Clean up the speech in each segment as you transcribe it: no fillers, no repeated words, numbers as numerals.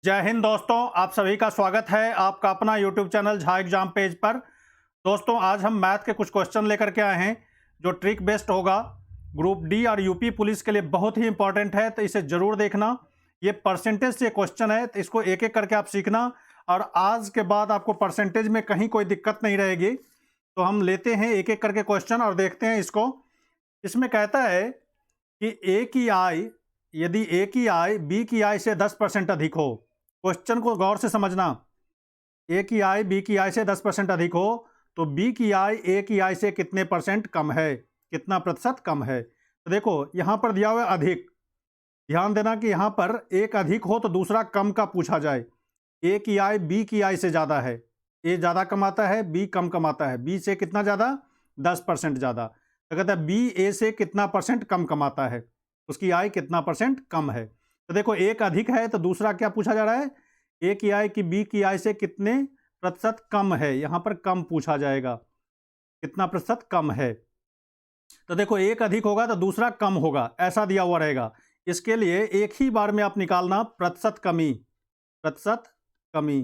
जय हिंद दोस्तों, आप सभी का स्वागत है आपका अपना YouTube channel Jha exam page पर। दोस्तों, आज हम मैथ के कुछ क्वेश्चन लेकर के आए हैं जो ट्रिक बेस्ड होगा। ग्रुप डी और यूपी पुलिस के लिए बहुत ही इंपॉर्टेंट है, तो इसे जरूर देखना। ये परसेंटेज से क्वेश्चन है, तो इसको एक एक करके आप सीखना और आज के बाद आपको परसेंटेज में कहीं कोई दिक्कत नहीं रहेगी। तो हम लेते हैं एक एक करके क्वेश्चन और देखते हैं इसको। इसमें कहता है कि ए की आय, यदि ए की आय बी की आय से 10% अधिक हो। क्वेश्चन को गौर से समझना। ए की आय बी की आय से 10% अधिक हो तो बी की आय ए की आय से कितने परसेंट कम है, कितना प्रतिशत कम है। तो देखो यहां पर दिया हुआ है अधिक। ध्यान देना कि यहां पर एक अधिक हो तो दूसरा कम का पूछा जाए। ए की आय बी की आय से ज़्यादा है, ए ज़्यादा कमाता है, बी कम कमाता है। बी से कितना ज़्यादा? 10% ज़्यादा। तो कहता है बी ए से कितना परसेंट कम कमाता है, उसकी आय कितना परसेंट कम है। तो देखो एक अधिक है तो दूसरा क्या पूछा जा रहा है, ए की आय की बी की आय से कितने प्रतिशत कम है। यहां पर कम पूछा जाएगा, कितना प्रतिशत कम है। तो देखो एक अधिक होगा तो दूसरा कम होगा, ऐसा दिया हुआ रहेगा। इसके लिए एक ही बार में आप निकालना प्रतिशत कमी, प्रतिशत कमी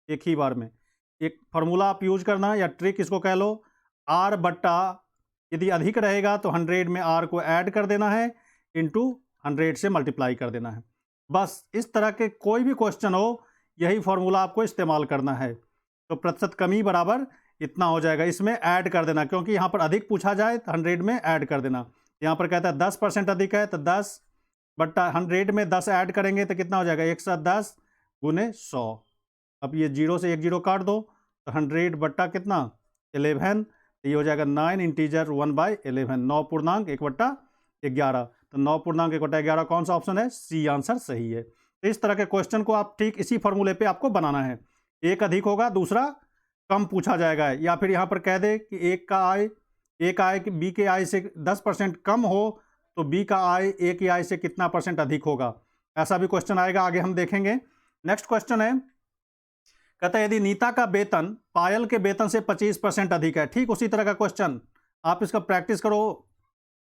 एक ही बार में। एक फॉर्मूला आप यूज करना या ट्रिक इसको कह लो, आर बट्टा, यदि अधिक रहेगा तो 100 में आर को ऐड कर देना है, इंटू 100 से मल्टीप्लाई कर देना है। बस इस तरह के कोई भी क्वेश्चन हो यही फॉर्मूला आपको इस्तेमाल करना है। तो प्रतिशत कमी बराबर इतना हो जाएगा, इसमें ऐड कर देना, क्योंकि यहाँ पर अधिक पूछा जाए तो 100 में ऐड कर देना। यहाँ पर कहता है 10% अधिक है तो 10 बट्टा 100 में 10 ऐड करेंगे तो कितना हो जाएगा, 110 गुने 100। अब ये जीरो से एक जीरो काट दो तो 100 बट्टा कितना 11, ये हो जाएगा 9 इंटीजर 1/11, 9 पूर्णांक 1/11। तो 9 पूर्णांक 1/11 कौन सा ऑप्शन है, सी आंसर सही है। तो इस तरह के क्वेश्चन को आप ठीक इसी फॉर्मूले पे आपको बनाना है। एक अधिक होगा दूसरा कम पूछा जाएगा, या फिर यहाँ पर कह दे कि एक का आय, ए का आय बी के आय से 10% कम हो तो बी का आय ए की आय से कितना परसेंट अधिक होगा। ऐसा भी क्वेश्चन आएगा, आगे हम देखेंगे। नेक्स्ट क्वेश्चन है, कहता है यदि नीता का वेतन पायल के वेतन से 25% अधिक है। ठीक उसी तरह का क्वेश्चन, आप इसका प्रैक्टिस करो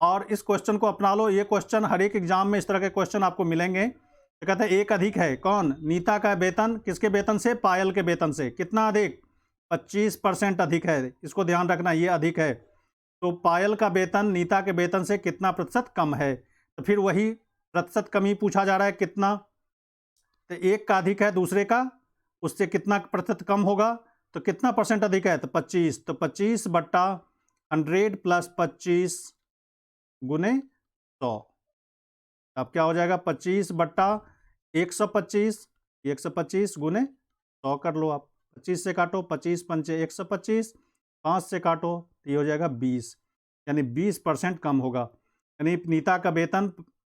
और इस क्वेश्चन को अपना लो। ये क्वेश्चन हर एक एग्जाम में इस तरह के क्वेश्चन आपको मिलेंगे। तो कहता है एक अधिक है, कौन, नीता का वेतन किसके वेतन से, पायल के वेतन से। कितना अधिक, 25% अधिक है। इसको ध्यान रखना, ये अधिक है। तो पायल का वेतन नीता के वेतन से कितना प्रतिशत कम है। तो फिर वही प्रतिशत कमी पूछा जा रहा है, कितना। तो एक का अधिक है, दूसरे का उससे कितना प्रतिशत कम होगा। तो कितना परसेंट अधिक है, तो 25। तो 25 बट्टा 100 प्लस 25 गुने 100। अब क्या हो जाएगा, 25 बट्टा 125, 125 गुने 100 कर लो आप। 25 से काटो, 25 पंचे 125, 5 से काटो तो ये हो जाएगा 20, यानी 20% कम होगा। यानी नीता का वेतन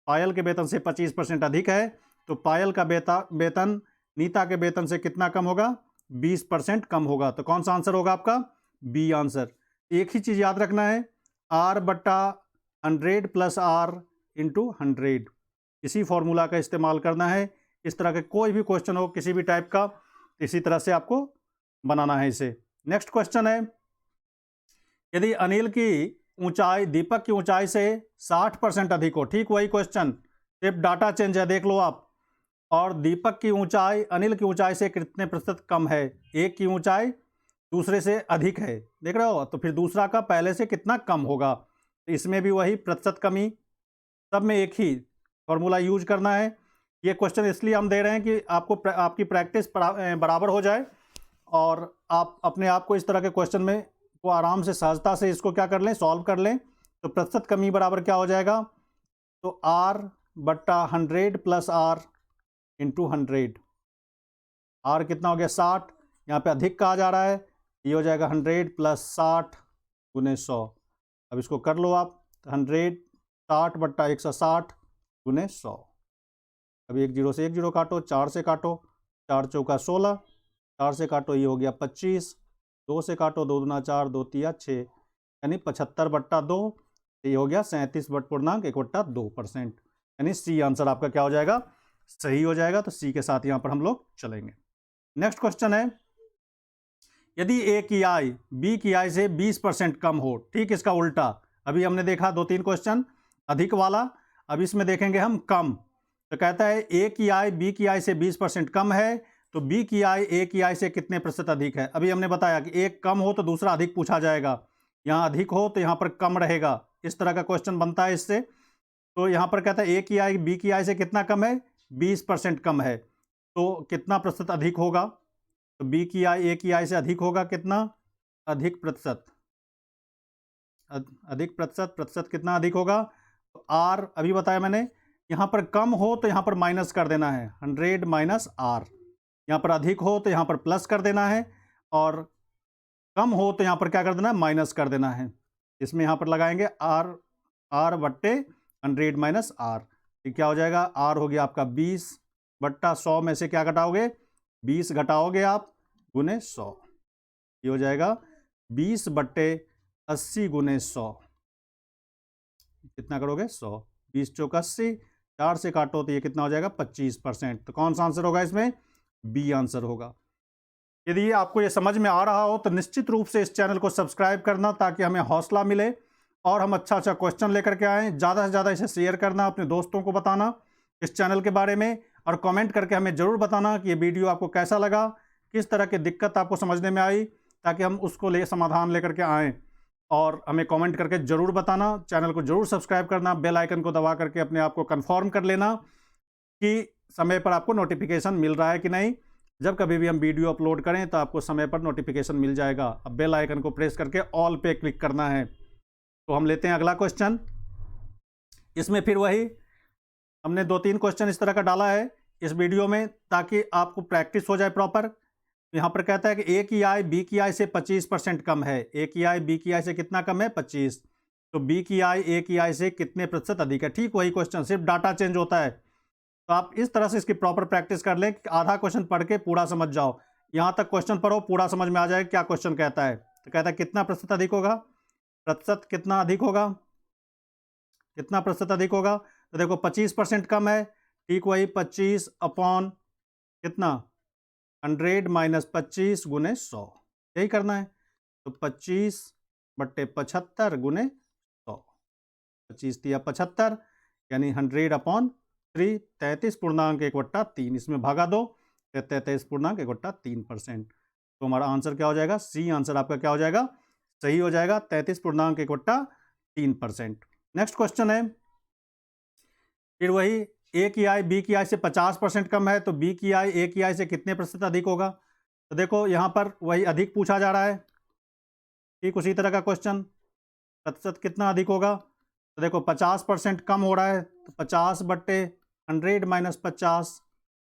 पायल के वेतन से 25% अधिक है, तो पायल का वेतन नीता के वेतन से कितना कम होगा, 20% कम होगा। तो कौन सा आंसर होगा आपका, बी आंसर। एक ही चीज़ याद रखना है, आर बट्टा 100 प्लस आर इंटू 100, इसी फॉर्मूला का इस्तेमाल करना है। इस तरह के कोई भी क्वेश्चन हो किसी भी टाइप का, इसी तरह से आपको बनाना है इसे। नेक्स्ट क्वेश्चन है, यदि अनिल की ऊंचाई दीपक की ऊंचाई से 60% अधिक हो। ठीक वही क्वेश्चन, सिर्फ डाटा चेंज है, देख लो आप। और दीपक की ऊंचाई अनिल की ऊंचाई से कितने प्रतिशत कम है। एक की ऊंचाई दूसरे से अधिक है, देख रहे हो, तो फिर दूसरा का पहले से कितना कम होगा। तो इसमें भी वही प्रतिशत कमी, सब में एक ही फॉर्मूला यूज करना है। ये क्वेश्चन इसलिए हम दे रहे हैं कि आपको आपकी प्रैक्टिस बराबर हो जाए और आप अपने आप को इस तरह के क्वेश्चन में को आराम से सहजता से इसको क्या कर लें, सॉल्व कर लें। तो प्रतिशत कमी बराबर क्या हो जाएगा, तो आर बट्टा 100 प्लस आर इंटू 100। आर कितना हो गया, 60, यहाँ पे अधिक कहा जा रहा है, ये हो जाएगा 100 प्लस 60 गुने 100। अब इसको कर लो आप, तो 100 60 बट्टा 160 गुने 100। अभी एक जीरो से एक जीरो काटो, 4 से काटो, 4 चौका 16, 4 से काटो ये हो गया 25, 2 से काटो, 2 दूना 4, 2 तिया 6, यानी 75 बट्टा 2, ये हो गया 37 बट पूर्णांक 1/2%। यानी सी आंसर आपका क्या हो जाएगा, सही हो जाएगा। तो सी के साथ यहाँ पर हम लोग चलेंगे। नेक्स्ट क्वेश्चन है, यदि ए की आय बी की आय से 20% कम हो। ठीक इसका उल्टा, अभी हमने देखा 2-3 क्वेश्चन अधिक वाला, अब इसमें देखेंगे हम कम। तो कहता है ए की आय बी की आय से 20% कम है, तो बी की आय ए की आय से कितने प्रतिशत अधिक है। अभी हमने बताया कि एक कम हो तो दूसरा अधिक पूछा जाएगा, यहाँ अधिक हो तो यहाँ पर कम रहेगा, इस तरह का क्वेश्चन बनता है इससे। तो यहाँ पर कहता है ए की आय बी की आय से कितना कम है, 20% कम है, तो कितना प्रतिशत अधिक होगा। तो बी की आय ए की आय से अधिक होगा, कितना अधिक प्रतिशत, अधिक प्रतिशत, प्रतिशत कितना अधिक होगा। तो आर अभी बताया मैंने, यहाँ पर कम हो तो यहाँ पर माइनस कर देना है, 100 माइनस आर। यहाँ पर अधिक हो तो यहाँ पर प्लस कर देना है, और कम हो तो यहाँ पर क्या कर देना है, माइनस कर देना है। इसमें यहाँ पर लगाएंगे आर, आर बट्टे 100 माइनस आर, तो क्या हो जाएगा, आर हो गया आपका 20/100 में से क्या घटाओगे, 20 घटाओगे आप गुने 100, ये हो जाएगा 20/80 गुने 100, कितना करोगे 100, 20 चौक 80, 4 से काटो तो ये कितना हो जाएगा 25%। तो कौन सा आंसर होगा इसमें, बी आंसर होगा। यदि आपको ये समझ में आ रहा हो तो निश्चित रूप से इस चैनल को सब्सक्राइब करना, ताकि हमें हौसला मिले और हम अच्छा अच्छा क्वेश्चन लेकर के आएँ। ज़्यादा से ज़्यादा इसे शेयर करना, अपने दोस्तों को बताना इस चैनल के बारे में, और कमेंट करके हमें ज़रूर बताना कि ये वीडियो आपको कैसा लगा, किस तरह की दिक्कत आपको समझने में आई, ताकि हम उसको समाधान लेकर के आएँ। और हमें कमेंट करके ज़रूर बताना, चैनल को ज़रूर सब्सक्राइब करना, बेल आइकन को दबा करके अपने आप को कन्फर्म कर लेना कि समय पर आपको नोटिफिकेशन मिल रहा है कि नहीं। जब कभी भी हम वीडियो अपलोड करें तो आपको समय पर नोटिफिकेशन मिल जाएगा। अब बेल आइकन को प्रेस करके ऑल पे क्लिक करना है। तो हम लेते हैं अगला क्वेश्चन। इसमें फिर वही हमने 2-3 क्वेश्चन इस तरह का डाला है इस वीडियो में, ताकि आपको प्रैक्टिस हो जाए प्रॉपर। यहाँ पर कहता है कि ए की आय बी की आय से 25% कम है। ए की आय बी की आय से कितना कम है, 25। तो बी की आय ए की आय से कितने प्रतिशत अधिक है। ठीक वही क्वेश्चन, सिर्फ डाटा चेंज होता है। तो आप इस तरह से इसकी प्रॉपर प्रैक्टिस कर लें कि आधा क्वेश्चन पढ़ के पूरा समझ जाओ। यहाँ तक क्वेश्चन पढ़ो, पूरा समझ में आ जाए क्या क्वेश्चन कहता है। तो कहता है कितना प्रतिशत अधिक होगा, प्रतिशत कितना अधिक होगा, कितना प्रतिशत अधिक होगा। तो देखो 25% कम है, ठीक वही 25 अपॉन कितना 100 माइनस 25 गुने 100, यही करना है। तो 25/75 गुने 100, 25 दिया 75, यानी 100/3, 33.1/3, इसमें भागा दो, 33.1/3%। तो हमारा आंसर क्या हो जाएगा, सी आंसर आपका क्या हो जाएगा, सही हो जाएगा, 33.1/3%। नेक्स्ट क्वेश्चन है फिर वही, ए की आय बी की आय से 50% कम है, तो बी की आय ए की आय से कितने प्रतिशत अधिक होगा। तो देखो यहाँ पर वही अधिक पूछा जा रहा है, ठीक उसी तरह का क्वेश्चन, प्रतिशत कितना अधिक होगा। तो देखो 50% कम हो रहा है, तो 50/100 माइनस 50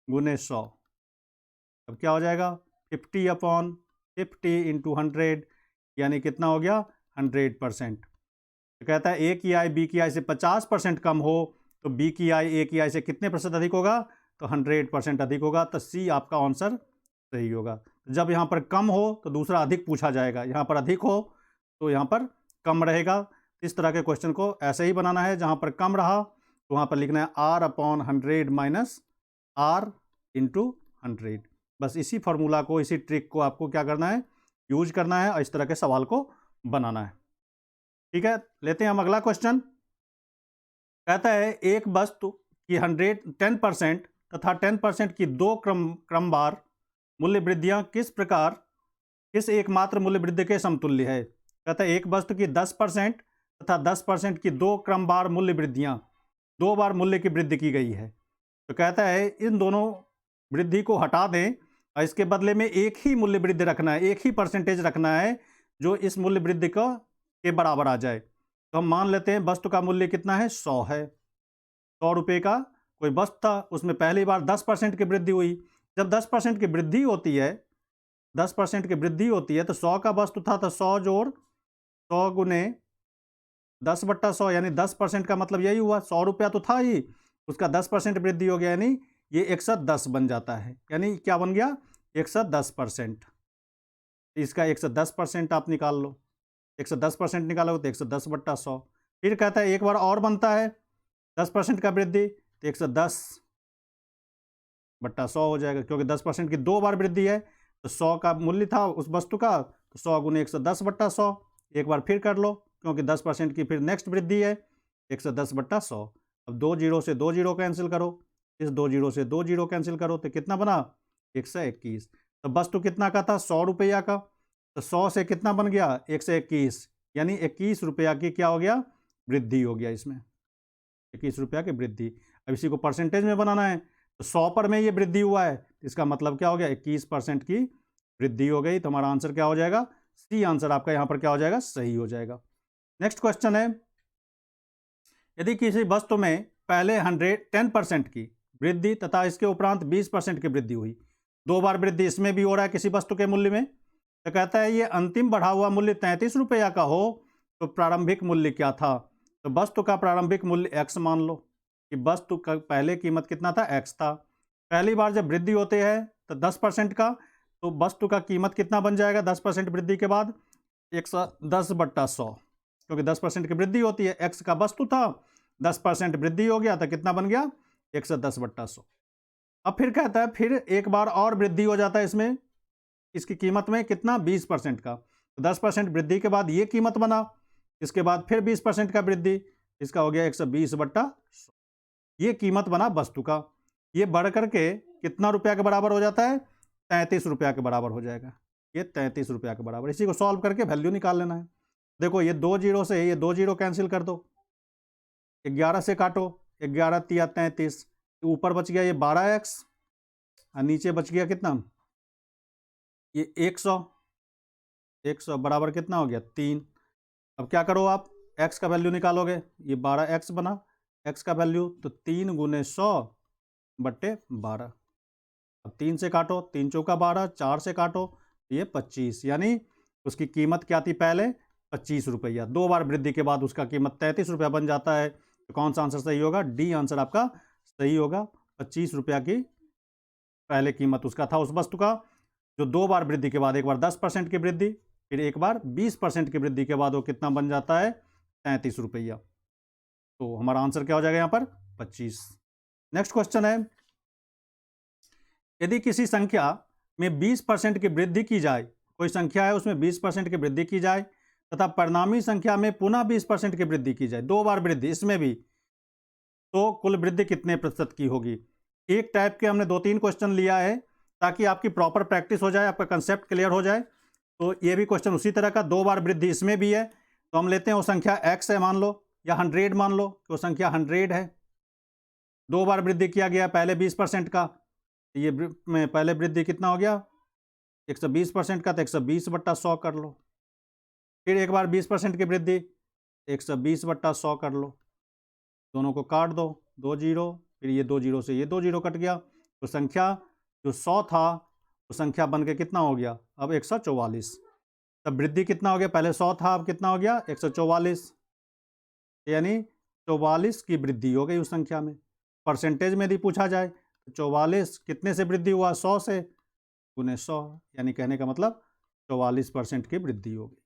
गुने 100, अब क्या हो जाएगा 50/50 इंटू 100, यानी कितना हो गया 100%। तो कहता है ए की आय बी की आय से 50% कम हो, तो बी की आय ए की आय से कितने प्रतिशत अधिक होगा, तो 100% अधिक होगा। तो सी आपका आंसर सही होगा। जब यहाँ पर कम हो तो दूसरा अधिक पूछा जाएगा, यहाँ पर अधिक हो तो यहाँ पर कम रहेगा। इस तरह के क्वेश्चन को ऐसे ही बनाना है, जहाँ पर कम रहा तो वहाँ पर लिखना है R/100 माइनस R इंटू 100। बस इसी फार्मूला को, इसी ट्रिक को आपको क्या करना है, यूज करना है और इस तरह के सवाल को बनाना है। ठीक है, लेते हैं हम अगला क्वेश्चन। कहता है एक वस्तु की 10% तथा 10% की दो क्रमवार मूल्य वृद्धियां किस एकमात्र मूल्य वृद्धि के समतुल्य है। कहता है एक वस्तु की 10% तथा 10% की दो क्रमवार मूल्य वृद्धियां, 2 बार मूल्य की वृद्धि की गई है। तो कहता है इन दोनों वृद्धि को हटा दें और इसके बदले में एक ही मूल्य वृद्धि रखना है, एक ही परसेंटेज रखना है जो इस मूल्य वृद्धि के बराबर आ जाए। तो हम मान लेते हैं वस्तु का मूल्य कितना है, 100 है। 100 रुपये का कोई वस्तु था, उसमें पहली बार 10% की वृद्धि हुई। जब 10% की वृद्धि होती है, 10% की वृद्धि होती है, तो 100 का वस्तु था तो 100 जोड़ 100 गुने 10/100, यानी 10% का मतलब यही हुआ, 100 रुपया तो था ही, उसका 10% वृद्धि हो गया, यानी ये 110 बन जाता है। यानी क्या बन गया, 110%। इसका 110% आप निकाल लो, 110% निकालोगे तो 110/100। फिर कहता है एक बार और बनता है 10% का वृद्धि, तो 110/100 हो जाएगा, क्योंकि 10% की 2 बार वृद्धि है। तो 100 का मूल्य था उस वस्तु का, तो 100 गुने 110/100। एक बार फिर कर लो, क्योंकि 10% की फिर नेक्स्ट वृद्धि है, 110/100। अब 2 जीरो से 2 जीरो कैंसिल करो, इस 2 जीरो से 2 जीरो कैंसिल करो तो कितना बना 121। तो वस्तु कितना का था 100 रुपया का, तो 100 से कितना बन गया 121, यानी 21 रुपया की क्या हो गया वृद्धि हो गया इसमें, 21 रुपया की वृद्धि। अब इसी को परसेंटेज में बनाना है तो 100 पर में ये वृद्धि हुआ है, इसका मतलब क्या हो गया 21% की वृद्धि हो गई। तो हमारा आंसर क्या हो जाएगा सी आंसर आपका यहाँ पर क्या हो जाएगा सही हो जाएगा। नेक्स्ट क्वेश्चन है, यदि किसी वस्तु में पहले 10% की वृद्धि तथा इसके उपरांत 20% की वृद्धि हुई, 2 बार वृद्धि इसमें भी हो रहा है किसी वस्तु के मूल्य में, तो कहता है ये अंतिम बढ़ा हुआ मूल्य 33 रुपया का हो तो प्रारंभिक मूल्य क्या था। तो वस्तु का प्रारंभिक मूल्य x मान लो कि वस्तु का पहले कीमत कितना था x था। पहली बार जब वृद्धि होते हैं तो 10% का, तो वस्तु का कीमत कितना बन जाएगा 10% वृद्धि के बाद 110/100, क्योंकि 10% की वृद्धि होती है। x का वस्तु था 10% वृद्धि हो गया तो कितना बन गया 110/100। अब फिर कहता है फिर एक बार और वृद्धि हो जाता है इसमें, इसकी कीमत में कितना 20% का, तो 10% वृद्धि के बाद ये कीमत बना, इसके बाद फिर 20% का वृद्धि, इसका हो गया 120/100। ये कीमत बना वस्तु का, ये बढ़ करके कितना रुपया के बराबर हो जाता है 33 रुपया के बराबर हो जाएगा, ये 33 रुपया के बराबर। इसी को सॉल्व करके वैल्यू निकाल लेना है। देखो ये 2 जीरो से ये 2 जीरो कैंसिल कर दो, 11 से काटो, 11 तिया 33, ऊपर बच गया ये 12x और नीचे बच गया कितना ये 100 बराबर कितना हो गया 3। अब क्या करो आप x का वैल्यू निकालोगे, ये 12x बना, x का वैल्यू तो 3 गुने 100/12। अब 3 से काटो, 3 चौका 12, 4 से काटो ये 25, यानी उसकी कीमत क्या थी पहले 25 रुपया, 2 बार वृद्धि के बाद उसका कीमत 33 रुपया बन जाता है। तो कौन सा आंसर सही होगा डी आंसर आपका सही होगा। 25 रुपया की पहले कीमत उसका था उस वस्तु का, जो 2 बार वृद्धि के बाद एक बार 10% की वृद्धि, फिर एक बार 20% की वृद्धि के बाद वो कितना बन जाता है 33 रुपया। तो हमारा आंसर क्या हो जाएगा यहाँ पर 25। नेक्स्ट क्वेश्चन है, यदि किसी संख्या में 20% की वृद्धि की जाए, कोई संख्या है उसमें 20% की वृद्धि की जाए तथा परिणामी संख्या में पुनः 20% की वृद्धि की जाए, 2 बार वृद्धि इसमें भी, तो कुल वृद्धि कितने प्रतिशत की होगी। एक टाइप के हमने 2-3 क्वेश्चन लिया है ताकि आपकी प्रॉपर प्रैक्टिस हो जाए, आपका कंसेप्ट क्लियर हो जाए। तो ये भी क्वेश्चन उसी तरह का, 2 बार वृद्धि इसमें भी है, तो हम लेते हैं वो संख्या x है मान लो, या 100 मान लो कि वो संख्या 100 है, 2 बार वृद्धि किया गया पहले 20% का, ये में पहले वृद्धि कितना हो गया 120% का, तो 120/100 कर लो। फिर एक बार 20% की वृद्धि 120/100 कर लो, दोनों को काट दो, 2 जीरो, फिर ये 2 जीरो से ये 2 जीरो कट गया, तो संख्या जो 100 था वो संख्या बन के कितना हो गया अब 144। तब वृद्धि कितना हो गया, पहले 100 था अब कितना हो गया 144, यानी 44 की वृद्धि हो गई उस संख्या में। परसेंटेज में यदि पूछा जाए तो 44 कितने से वृद्धि हुआ 100 से, गुने 100, यानी कहने का मतलब 44% की वृद्धि हो गई।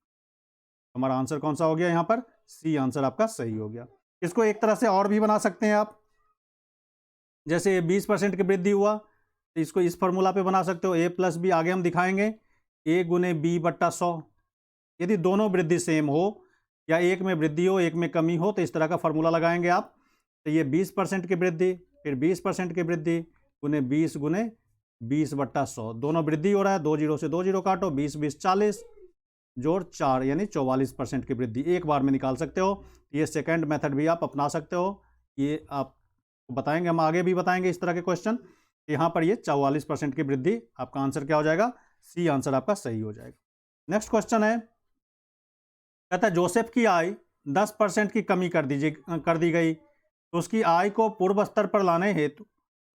हमारा आंसर कौन सा हो गया यहाँ पर सी आंसर आपका सही हो गया। इसको एक तरह से और भी बना सकते हैं आप, जैसे 20% की वृद्धि हुआ तो इसको इस फॉर्मूला पे बना सकते हो, a + b, आगे हम दिखाएंगे a गुने b/100। यदि दोनों वृद्धि सेम हो या एक में वृद्धि हो एक में कमी हो तो इस तरह का फॉर्मूला लगाएंगे आप। तो ये 20% की वृद्धि, फिर 20% की वृद्धि गुने 20 गुने 20/100, दोनों वृद्धि हो रहा है, 2 जीरो से 2 जीरो काटो, 20 20 40 जोड़ 4, यानी 44% की वृद्धि एक बार में निकाल सकते हो। ये सेकंड मेथड भी आप अपना सकते हो, ये आप बताएंगे, हम आगे भी बताएंगे इस तरह के क्वेश्चन। यहाँ पर ये 44% की वृद्धि, आपका आंसर क्या हो जाएगा सी आंसर आपका सही हो जाएगा। नेक्स्ट क्वेश्चन है, कहता है जोसेफ की आय 10% की कमी कर दी गई, तो उसकी आय को पूर्व स्तर पर लाने हेतु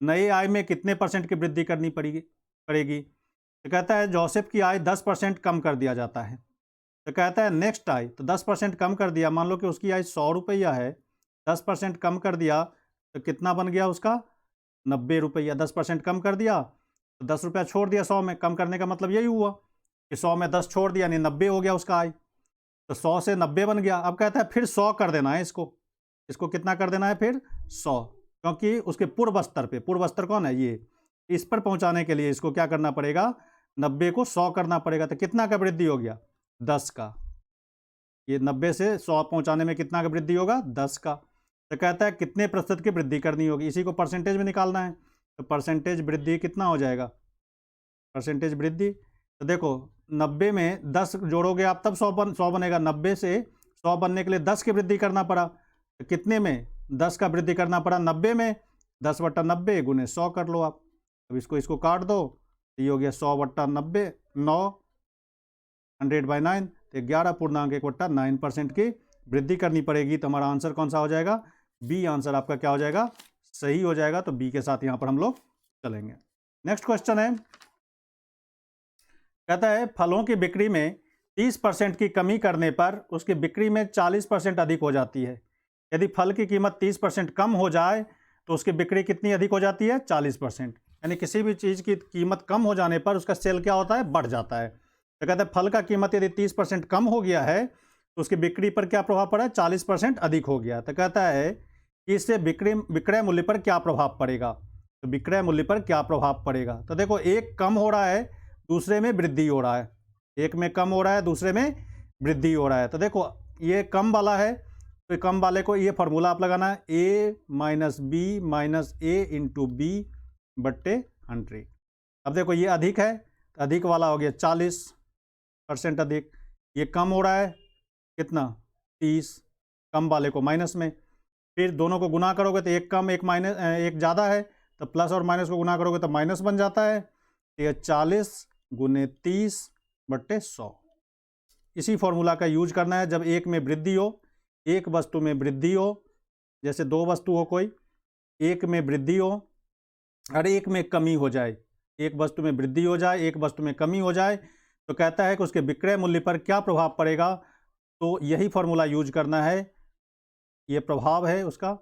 नए आय में कितने % की वृद्धि करनी पड़ेगी। तो कहता है जोसेफ की आय 10% कम कर दिया जाता है, तो कहता है नेक्स्ट आय, तो 10% कम कर दिया, मान लो कि उसकी आय 100 रुपया है, 10% कम कर दिया तो कितना बन गया उसका 90 रुपया। 10% कम कर दिया तो 10 रुपया छोड़ दिया 100 में, कम करने का मतलब यही हुआ कि 100 में 10 छोड़ दिया यानी 90 हो गया उसका आय, तो 100 से 90 बन गया। अब कहता है फिर 100 कर देना है इसको कितना कर देना है फिर 100, क्योंकि उसके पूर्व स्तर पे, पूर्व स्तर कौन है ये, इस पर पहुंचाने के लिए इसको क्या करना पड़ेगा 90 को 100 करना पड़ेगा। तो कितना का वृद्धि हो गया 10 का, ये 90 से 100 पहुंचाने में कितना का वृद्धि होगा 10 का। तो कहता है कितने प्रतिशत की वृद्धि करनी होगी, इसी को परसेंटेज में निकालना है। तो परसेंटेज वृद्धि कितना हो जाएगा, परसेंटेज वृद्धि, तो देखो 90 में 10 जोड़ोगे आप तब 100 बनेगा। 90 से 100 बनने के लिए 10 की वृद्धि करना पड़ा, तो कितने में 10 का वृद्धि करना पड़ा, 90 में 10/90 गुने 100 कर लो आप। अब इसको काट दो, तो ये हो गया 100/90, 9 100/9, तो 11.1/9% की वृद्धि करनी पड़ेगी। तो हमारा आंसर कौन सा हो जाएगा, बी आंसर आपका क्या हो जाएगा, सही हो जाएगा। तो बी के साथ यहां पर हम लोग चलेंगे। नेक्स्ट क्वेश्चन है, कहता है फलों की बिक्री में 30% की कमी करने पर उसकी बिक्री में 40% अधिक हो जाती है। यदि फल की कीमत 30% कम हो जाए तो उसकी बिक्री कितनी अधिक हो जाती है, 40%। यानी किसी भी चीज़ की कीमत कम हो जाने पर उसका सेल क्या होता है, बढ़ जाता है। तो कहते हैं फल का कीमत यदि 30% कम हो गया है तो उसकी बिक्री पर क्या प्रभाव पड़ा है, 40% अधिक हो गया। तो कहता है कि इससे विक्रय मूल्य पर क्या प्रभाव पड़ेगा। तो विक्रय मूल्य पर क्या प्रभाव पड़ेगा, तो देखो एक कम हो रहा है, दूसरे में वृद्धि हो रहा है। एक में कम हो रहा है, दूसरे में वृद्धि हो रहा है। तो देखो ये कम वाला है, तो कम वाले को ये फॉर्मूला आप लगाना है, a minus B minus A into B बट्टे 100। अब देखो ये अधिक है, तो अधिक वाला हो गया 40% अधिक। ये कम हो रहा है कितना, 30, कम वाले को माइनस में, फिर दोनों को गुना करोगे तो एक कम एक माइनस एक ज़्यादा है, तो प्लस और माइनस को गुना करोगे तो माइनस बन जाता है। तो ये 40 गुने 30/100। इसी फॉर्मूला का यूज करना है जब एक में वृद्धि हो, एक वस्तु में वृद्धि हो, जैसे दो वस्तु हो कोई, एक में वृद्धि हो और एक में कमी हो जाए, एक वस्तु में वृद्धि हो जाए एक वस्तु में कमी हो जाए, तो कहता है कि उसके विक्रय मूल्य पर क्या प्रभाव पड़ेगा। तो यही फॉर्मूला यूज करना है, ये प्रभाव है उसका।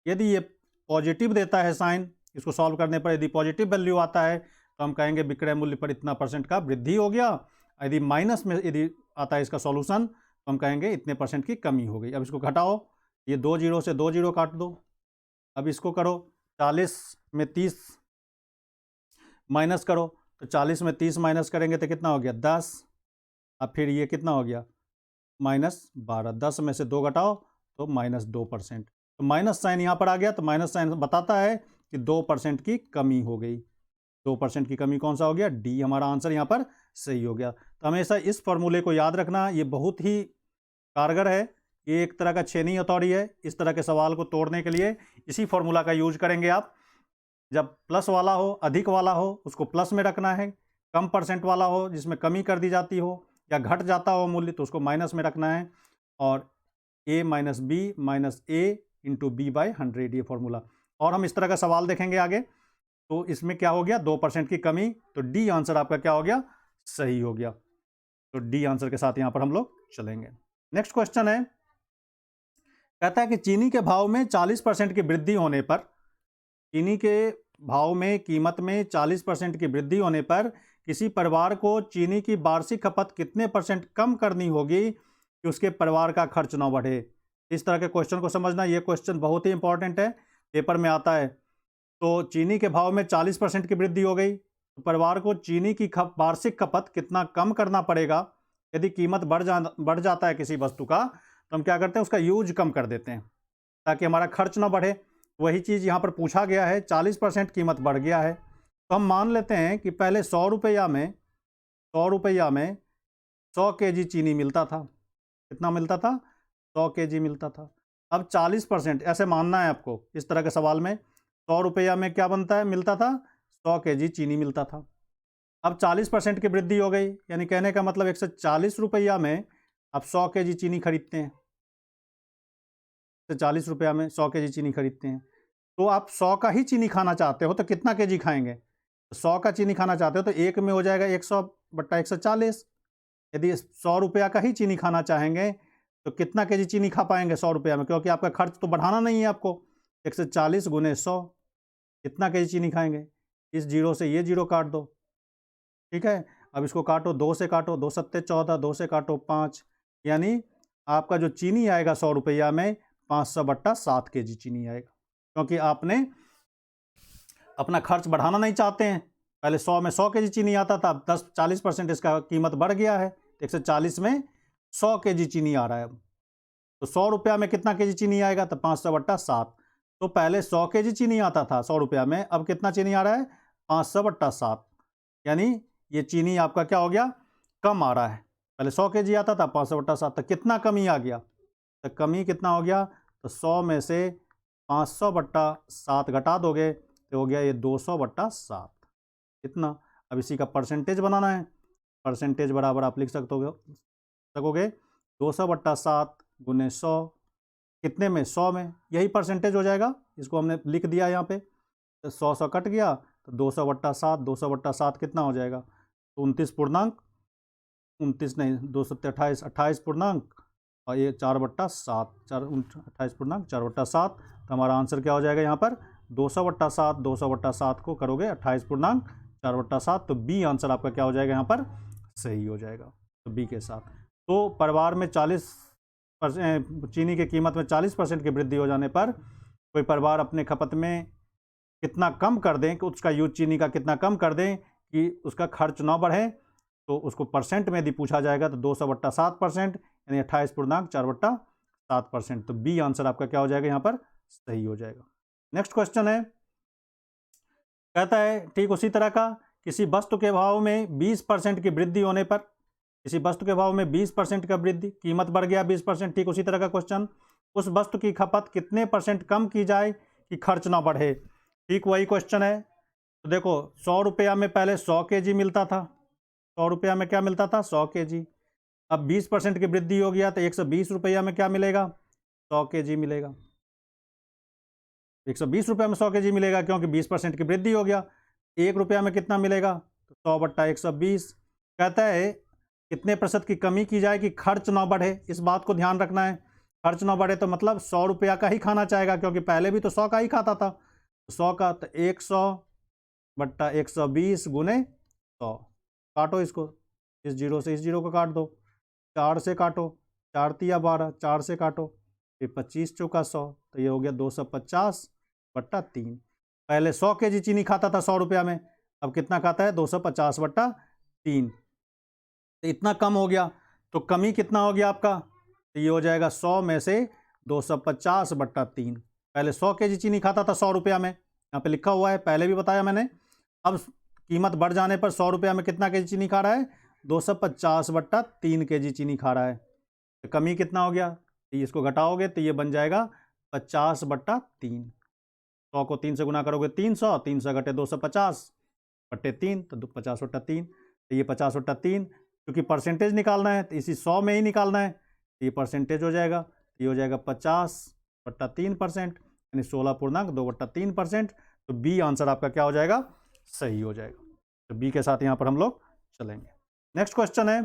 यदि ये पॉजिटिव देता है साइन, इसको सॉल्व करने पर यदि पॉजिटिव वैल्यू आता है तो हम कहेंगे विक्रय मूल्य पर इतना % का वृद्धि हो गया। यदि माइनस में यदि आता है इसका सॉल्यूशन तो हम कहेंगे इतने % की कमी हो गई। अब इसको घटाओ, ये 2 जीरो से 2 जीरो काट दो। अब इसको करो, 40 में 30 माइनस करो, तो 40 में 30 माइनस करेंगे तो कितना हो गया, 10। अब फिर ये कितना हो गया, -12। 10 में से 2 घटाओ तो -2%। तो माइनस साइन यहाँ पर आ गया, तो माइनस साइन बताता है कि 2% की कमी हो गई। 2% की कमी कौन सा हो गया, डी हमारा आंसर यहाँ पर सही हो गया। तो हमेशा इस फॉर्मूले को याद रखना, ये बहुत ही कारगर है। ये एक तरह का छेनी हथौड़ी है, इस तरह के सवाल को तोड़ने के लिए इसी फॉर्मूला का यूज करेंगे आप। जब प्लस वाला हो, अधिक वाला हो, उसको प्लस में रखना है। कम % वाला हो जिसमें कमी कर दी जाती हो या घट जाता हो मूल्य, तो उसको माइनस में रखना है। और a minus B minus A into B by 100 ये फॉर्मूला। और हम इस तरह का सवाल देखेंगे आगे। तो इसमें क्या हो गया, 2% की कमी, तो डी आंसर आपका क्या हो गया, सही हो गया। तो डी आंसर के साथ यहां पर हम लोग चलेंगे। नेक्स्ट क्वेश्चन है, कहता है कि चीनी के भाव में 40% की वृद्धि होने पर, चीनी के भाव में कीमत में 40% की वृद्धि होने पर किसी परिवार को चीनी की वार्षिक खपत कितने % कम करनी होगी कि उसके परिवार का खर्च ना बढ़े। इस तरह के क्वेश्चन को समझना, ये क्वेश्चन बहुत ही इंपॉर्टेंट है, पेपर में आता है। तो चीनी के भाव में 40% की वृद्धि हो गई, तो परिवार को चीनी की वार्षिक खपत कितना कम करना पड़ेगा। यदि कीमत बढ़ जाता है किसी वस्तु का, तो हम क्या करते हैं, उसका यूज कम कर देते हैं ताकि हमारा खर्च ना बढ़े। वही चीज़ यहाँ पर पूछा गया है, 40% कीमत बढ़ गया है, तो हम मान लेते हैं कि पहले 100 रुपया में 100 kg चीनी मिलता था। कितना मिलता था, 100 kg मिलता था। अब 40%, ऐसे मानना है आपको, इस तरह के सवाल में 100 रुपया में क्या बनता है, मिलता था 100 kg चीनी मिलता था। अब 40% की वृद्धि हो गई, यानी कहने का मतलब 140 रुपया में आप 100 kg चीनी खरीदते हैं। 40 रुपया में 100 kg चीनी खरीदते हैं, तो आप 100 का ही चीनी खाना चाहते हो तो कितना केजी खाएंगे, 100 का चीनी खाना चाहते हो तो एक में हो जाएगा 100/140। यदि 100 रुपया का ही चीनी खाना चाहेंगे तो कितना केजी चीनी खा पाएंगे 100 रुपया में, क्योंकि आपका खर्च तो बढ़ाना नहीं है आपको। 140 गुने 100, कितना केजी चीनी खाएंगे। इस जीरो से ये जीरो काट दो, ठीक है। अब इसको काटो, 2 से काटो, 2 सत्ते 14, 2 से काटो 5, यानी आपका जो चीनी आएगा 100 रुपया में 500/7 kg चीनी आएगा, क्योंकि आपने अपना खर्च बढ़ाना नहीं चाहते हैं। पहले 100 में 100 kg चीनी आता था, अब 40% इसका कीमत बढ़ गया है, 140 में 100 kg चीनी आ रहा है। तो 100 रुपया में कितना केजी चीनी आएगा, तो 500/7। तो पहले 100 केजी चीनी आता था 100 रुपया में, अब कितना चीनी आ रहा है, 500/7। यानी ये चीनी आपका क्या हो गया, कम आ रहा है। पहले 100 केजी आता था, 500/7, तो कितना कमी आ गया, तो कमी कितना हो गया, तो 100 में से 500/7 घटा दोगे तो हो गया ये 200/7। कितना, अब इसी का परसेंटेज बनाना है। परसेंटेज बराबर आप लिख सकोगे 200/7 गुने 100, कितने में, 100 में, यही परसेंटेज हो जाएगा। इसको हमने लिख दिया यहाँ पे, तो 100 कट गया, तो 200/7, 200/7 कितना हो जाएगा, तो 29 पूर्णांक, 29 नहीं, 228, 28 पूर्णांक, और ये 4/7, 28 पूर्णांक 4/7। तो हमारा आंसर क्या हो जाएगा यहाँ पर, 200/7, 200/7 को करोगे 28 पूर्णांक 4/7, तो बी आंसर आपका क्या हो जाएगा यहाँ पर, सही हो जाएगा। तो बी के साथ, तो परिवार में 40% चीनी की कीमत में 40% की वृद्धि हो जाने पर कोई परिवार अपने खपत में कितना कम कर दें, कि उसका यूज चीनी का कितना कम कर दें कि उसका खर्च ना बढ़े, तो उसको परसेंट में यदि पूछा जाएगा तो 200/7%, यानी 28 पूर्णांक 4/7%। तो बी आंसर आपका क्या हो जाएगा यहाँ पर, सही हो जाएगा। नेक्स्ट क्वेश्चन है, कहता है ठीक उसी तरह का, किसी वस्तु के भाव में 20% की वृद्धि होने पर, किसी वस्तु के भाव में 20% का वृद्धि, कीमत बढ़ गया 20%, ठीक उसी तरह का क्वेश्चन, उस वस्तु की खपत कितने % कम की जाए कि खर्च ना बढ़े। ठीक वही क्वेश्चन है। तो देखो 100 रुपया में पहले 100 केजी मिलता था, 100 रुपया में क्या मिलता था, 100 केजी। अब 20% की वृद्धि हो गया तो 120 रुपया में क्या मिलेगा, 100 केजी मिलेगा। 120 रुपये में 100 केजी मिलेगा, क्योंकि 20% की वृद्धि हो गया। 1 रुपया में कितना मिलेगा, तो 100/120। कहता है कितने % की कमी की जाए कि खर्च ना बढ़े, इस बात को ध्यान रखना है। खर्च ना बढ़े तो मतलब 100 रुपया का ही खाना चाहेगा, क्योंकि पहले भी तो 100 का ही खाता था, 100 का, तो 100/120 गुने 100। काटो इसको, इस जीरो से इस जीरो को काट दो, 4 से काटो, 4 तिया 12, 4 से काटो, फिर 25 चौका 100, तो ये हो गया 250/3। पहले 100 केजी चीनी खाता था 100 रुपया में, अब कितना खाता है, 250/3। तो इतना कम हो गया, तो कमी कितना हो गया आपका, तो ये हो जाएगा 100 में से 250/3। पहले 100 केजी चीनी खाता था 100 रुपया में, यहाँ पे लिखा हुआ है, पहले भी बताया मैंने। अब कीमत बढ़ जाने पर 100 रुपया में कितना केजी चीनी खा रहा है, 250/3 केजी चीनी खा रहा है। तो कमी कितना हो गया, तो इसको घटाओगे तो ये बन जाएगा 50/3। 100 को 3 से गुना करोगे 300, 300 घटे 250/3, तो 50/3। तो ये 50/3, क्योंकि परसेंटेज निकालना है तो इसी 100 में ही निकालना है, तो ये परसेंटेज हो जाएगा, ये हो जाएगा 50/3%, यानी 16 पूर्णांक 2/3%। तो बी आंसर आपका क्या हो जाएगा, सही हो जाएगा। तो बी के साथ यहाँ पर हम लोग चलेंगे। नेक्स्ट क्वेश्चन है,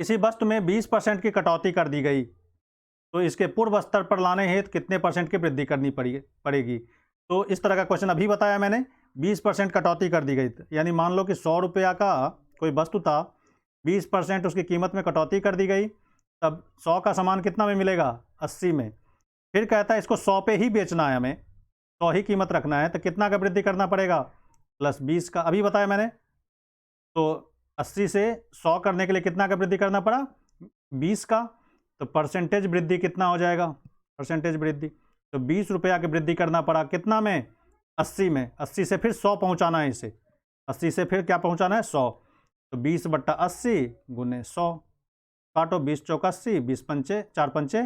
किसी वस्तु में 20% की कटौती कर दी गई, तो इसके पूर्व स्तर पर लाने हेतु कितने % की वृद्धि करनी पड़ेगी। तो इस तरह का क्वेश्चन अभी बताया मैंने, 20% कटौती कर दी गई, यानी मान लो कि 100 रुपया का कोई वस्तु था, 20% उसकी कीमत में कटौती कर दी गई, तब 100 का सामान कितना में मिलेगा, 80 में। फिर कहता है इसको 100 पे ही बेचना है, हमें 100 ही कीमत रखना है, तो कितना का वृद्धि करना पड़ेगा, +20 का, अभी बताया मैंने। तो 80 से 100 करने के लिए कितना का वृद्धि करना पड़ा, 20 का। तो परसेंटेज वृद्धि कितना हो जाएगा, परसेंटेज वृद्धि, तो 20 रुपया की वृद्धि करना पड़ा, कितना में, 80 में। 80 से फिर 100 पहुंचाना है इसे, 80 से फिर क्या पहुंचाना है, 100। तो 20/80 गुने 100, काटो 20 चौका 80, 20 पंचे 4 पंचे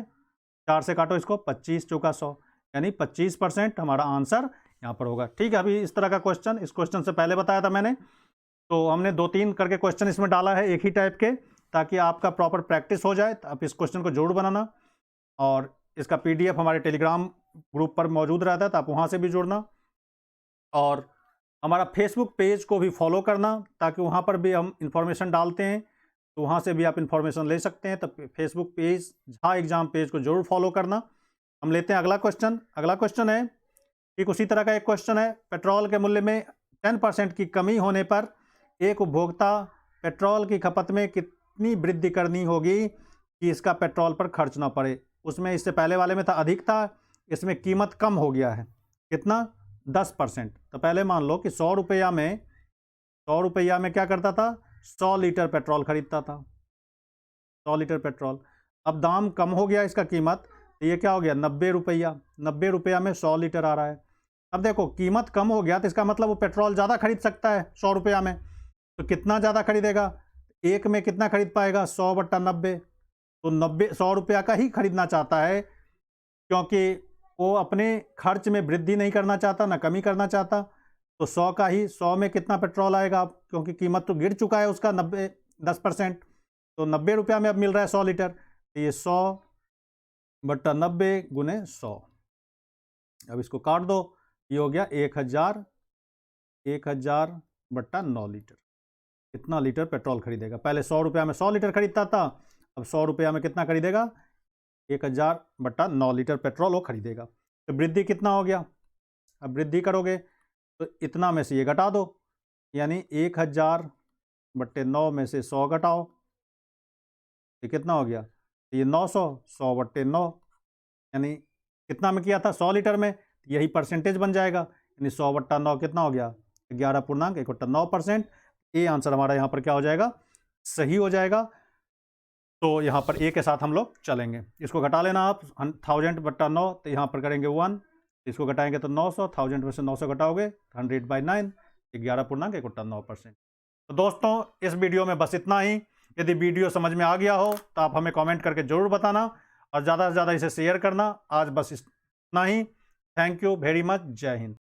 4 से काटो इसको, 25 चौका 100, यानी 25% हमारा आंसर यहाँ पर होगा। ठीक है, अभी इस तरह का क्वेश्चन, इस क्वेश्चन से पहले बताया था मैंने, तो हमने 2-3 करके क्वेश्चन इसमें डाला है एक ही टाइप के, ताकि आपका प्रॉपर प्रैक्टिस हो जाए। तो आप इस क्वेश्चन को जरूर बनाना, और इसका PDF हमारे टेलीग्राम ग्रुप पर मौजूद रहता है, तो आप वहाँ से भी जुड़ना, और हमारा फेसबुक पेज को भी फॉलो करना, ताकि वहाँ पर भी हम इंफॉर्मेशन डालते हैं, तो वहाँ से भी आप इंफॉर्मेशन ले सकते हैं। तो Facebook page Jha exam page को जरूर फॉलो करना। हम लेते हैं अगला क्वेश्चन। अगला क्वेश्चन है, ठीक उसी तरह का एक क्वेश्चन है, पेट्रोल के मूल्य में 10% की कमी होने पर एक उपभोक्ता पेट्रोल की खपत में कितनी वृद्धि करनी होगी कि इसका पेट्रोल पर खर्च ना पड़े। उसमें इससे पहले वाले में था अधिक था, इसमें कीमत कम हो गया है, कितना, 10%। तो पहले मान लो कि 100 रुपया में क्या करता था, 100 लीटर पेट्रोल खरीदता था, 100 लीटर पेट्रोल। अब दाम कम हो गया इसका कीमत, तो ये क्या हो गया 90 रुपया। 90 रुपया में 100 लीटर आ रहा है। अब देखो कीमत कम हो गया तो इसका मतलब वो पेट्रोल ज़्यादा खरीद सकता है 100 रुपया में। तो कितना ज़्यादा खरीदेगा, एक में कितना खरीद पाएगा 100/90। तो 100 रुपया का ही खरीदना चाहता है, क्योंकि वो अपने खर्च में वृद्धि नहीं करना चाहता ना कमी करना चाहता। तो 100 का ही, 100 में कितना पेट्रोल आएगा, क्योंकि कीमत तो गिर चुका है उसका 10%। तो 90 रुपया में अब मिल रहा है 100 लीटर। तो ये 100/90 गुने 100। अब इसको काट दो, ये हो गया 1000। 1000/9 लीटर। कितना लीटर पेट्रोल खरीदेगा। पहले 100 रुपया में 100 लीटर खरीदता था, अब 100 रुपया में कितना खरीदेगा 1000/9 लीटर पेट्रोल वो खरीदेगा। तो वृद्धि कितना हो गया। अब वृद्धि करोगे तो इतना में से ये घटा दो, यानी 1000/9 में से 100 घटाओ, ये कितना हो गया, ये 900। 100/9 यानी कितना में किया था 100 लीटर में, यही परसेंटेज बन जाएगा। यानी 100/9 कितना हो गया 11.1/9%। ये आंसर हमारा यहाँ पर क्या हो जाएगा, सही हो जाएगा। तो यहाँ पर ए के साथ हम लोग चलेंगे। इसको घटा लेना आप, 1000/9, तो यहाँ पर करेंगे 1, इसको घटाएंगे तो 900। 1000 में से 900 घटाओगे 100/9, 11.1/9%। तो दोस्तों इस वीडियो में बस इतना ही। यदि वीडियो समझ में आ गया हो तो आप हमें कमेंट करके ज़रूर बताना और ज़्यादा से ज़्यादा इसे शेयर करना। आज बस इतना ही। Thank you very much. जय हिंद।